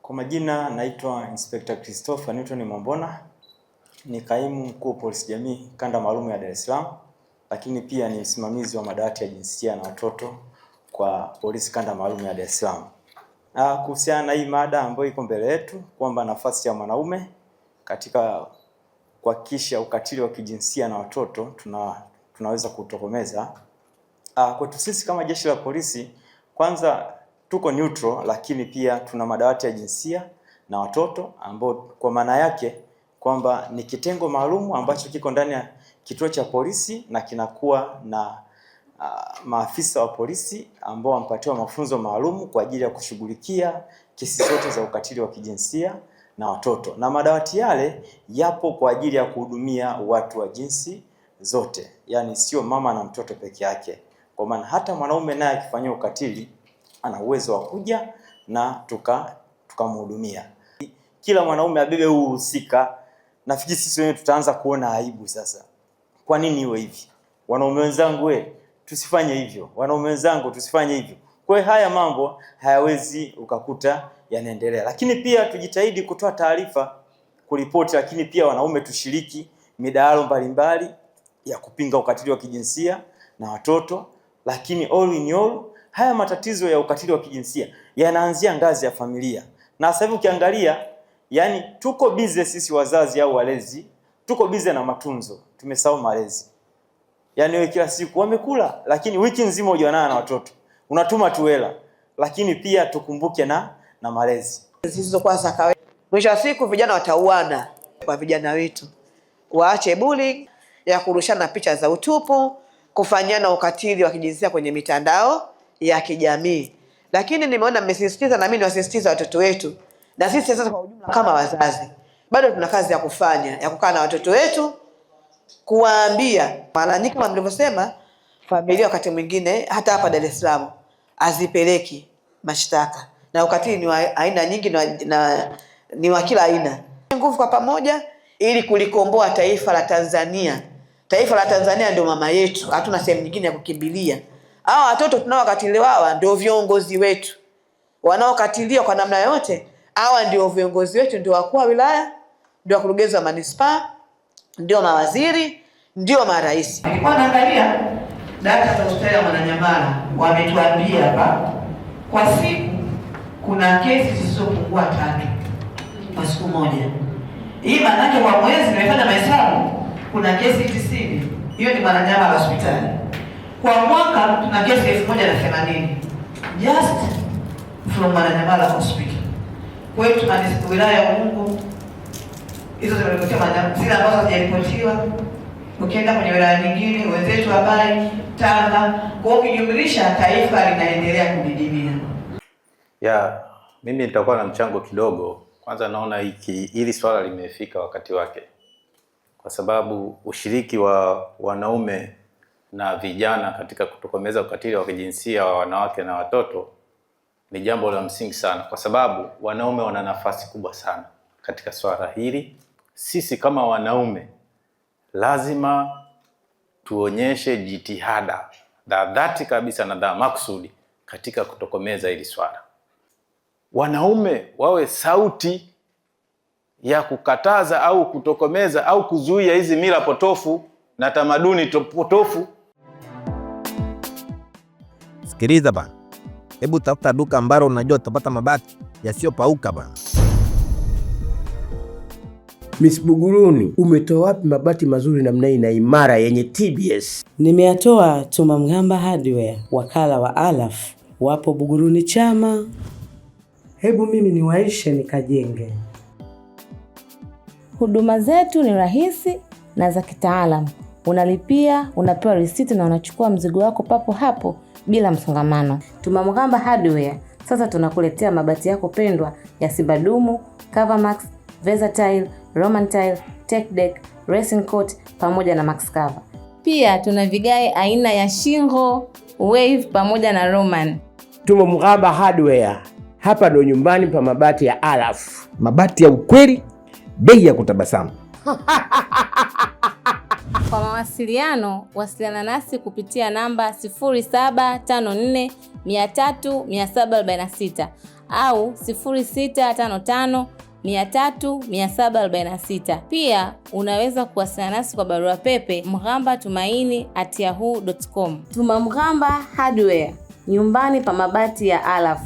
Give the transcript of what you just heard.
Kwa majina naitwa Inspector Christopher Newton Mwambona, ni kaimu mkuu polisi jamii kanda maalum ya Dar es Salaam, lakini pia ni msimamizi wa madawati ya jinsia na watoto kwa polisi kanda maalum ya Dar es Salaam. Kuhusiana na hii mada ambayo iko mbele yetu kwamba nafasi ya mwanaume katika kuhakikisha ukatili wa kijinsia na watoto tunaweza kutokomeza. Kwetu sisi kama jeshi la polisi, kwanza tuko neutral, lakini pia tuna madawati ya jinsia na watoto ambao kwa maana yake kwamba ni kitengo maalum ambacho kiko ndani ya kituo cha polisi na kinakuwa na maafisa wa polisi ambao wamepatiwa mafunzo maalum kwa ajili ya kushughulikia kesi zote za ukatili wa kijinsia na watoto. Na madawati yale yapo kwa ajili ya kuhudumia watu wa jinsi zote, yani sio mama na mtoto peke yake. Kwa maana hata mwanaume naye akifanyia ukatili ana uwezo wa kuja na tukamhudumia. Kila mwanaume abebe huu uhusika, nafikiri sisi wenyewe tutaanza kuona aibu sasa. Kwa nini iwe hivi? Wanaume wenzangu tusifanye hivyo. Wanaume wenzangu tusifanye hivyo. Kwa hiyo haya mambo hayawezi ukakuta yanaendelea. Lakini pia tujitahidi kutoa taarifa, kuripoti, lakini pia wanaume tushiriki midahalo mbalimbali ya kupinga ukatili wa kijinsia na watoto. Lakini all in all, haya matatizo ya ukatili wa kijinsia yanaanzia ngazi ya familia. Na sasa hivi ukiangalia, yani tuko busy sisi wazazi au walezi, tuko busy na matunzo, tumesahau malezi. Yani wewe kila siku wamekula, lakini wiki nzima hujaonana na watoto. Unatuma tu hela, lakini pia tukumbuke na malezi. Zisizokuwa za kawaida. Mwisho wa siku vijana watauana. Kwa vijana wetu, waache bullying ya kurushana picha za utupu, kufanyana ukatili wa kijinsia kwenye mitandao ya kijamii. Lakini nimeona mmesisitiza, na mimi niwasisitiza watoto wetu, na sisi sasa kwa ujumla kama wazazi bado tuna kazi ya kufanya, ya kukaa na watoto wetu, kuwaambia mara nyingi kama mlivyosema, familia wakati mwingine hata hapa Dar es Salaam azipeleki mashtaka, na ukatili ni wa aina nyingi na ni wa kila aina. Nguvu kwa pamoja ili kulikomboa taifa la Tanzania. Taifa la Tanzania ndio mama yetu, hatuna sehemu nyingine ya kukimbilia. Hawa watoto tunaowakatiliwa ndio viongozi wetu. Wanaokatiliwa kwa namna yote, hawa ndio viongozi wetu, ndio wakuu wa wilaya, ndio wakurugenzi wa manispaa, ndio mawaziri, ndio marais. Nilikuwa naangalia data za hospitali ya Mwananyamala, wametuambia hapa kwa siku kuna kesi zisizopungua 3 kwa siku moja. Hii maana yake kwa mwezi nimefanya mahesabu, kuna kesi 90. Hiyo ni Mwananyamala hospitali. Kwa mwaka tuna kesi 1080 just from Mwananyamala hospital. Kwa hiyo tuna wilaya ya Ubungo, hizo zimeripotiwa zile ambazo hazijaripotiwa. Ukienda kwenye wilaya nyingine wenzetu habari Tanga, kwa ukijumlisha taifa linaendelea kudidimia. Mimi nitakuwa na mchango kidogo. Kwanza naona hili swala limefika wakati wake, kwa sababu ushiriki wa wanaume na vijana katika kutokomeza ukatili wa kijinsia wa wanawake na watoto ni jambo la msingi sana, kwa sababu wanaume wana nafasi kubwa sana katika swala hili. Sisi kama wanaume lazima tuonyeshe jitihada za dhati kabisa na za makusudi katika kutokomeza hili swala. Wanaume wawe sauti ya kukataza au kutokomeza au kuzuia hizi mila potofu na tamaduni potofu. Sikiliza bana, hebu tafuta duka ambalo unajua utapata mabati yasiyopauka bana. Miss Buguruni, umetoa wapi mabati mazuri namna hii na imara yenye TBS? Nimeyatoa Tumamgamba Hardware, wakala wa Alaf, wapo Buguruni Chama. Hebu mimi niwaishe nikajenge. Huduma zetu ni rahisi na za kitaalamu. Unalipia, unapewa risiti na unachukua mzigo wako papo hapo bila msongamano. Tumamgamba Hardware sasa tunakuletea mabati yako pendwa ya Sibadumu, Covermax, Versatile, Roman Tile, Tech Deck, Racing Coat pamoja na Max Cover. Pia tuna vigae aina ya Shingo, Wave pamoja na Roman. Tumamgamba Hardware, hapa ndo nyumbani pa mabati ya Alaf. Mabati ya ukweli, bei ya kutabasamu. Kwa mawasiliano, wasiliana nasi kupitia namba 0754 300 746 au 0655 300 746. Pia unaweza kuwasiliana nasi kwa barua pepe mghambatumaini@yahoo.com. Tuma Mghamba Hardware, nyumbani pa mabati ya Alaf.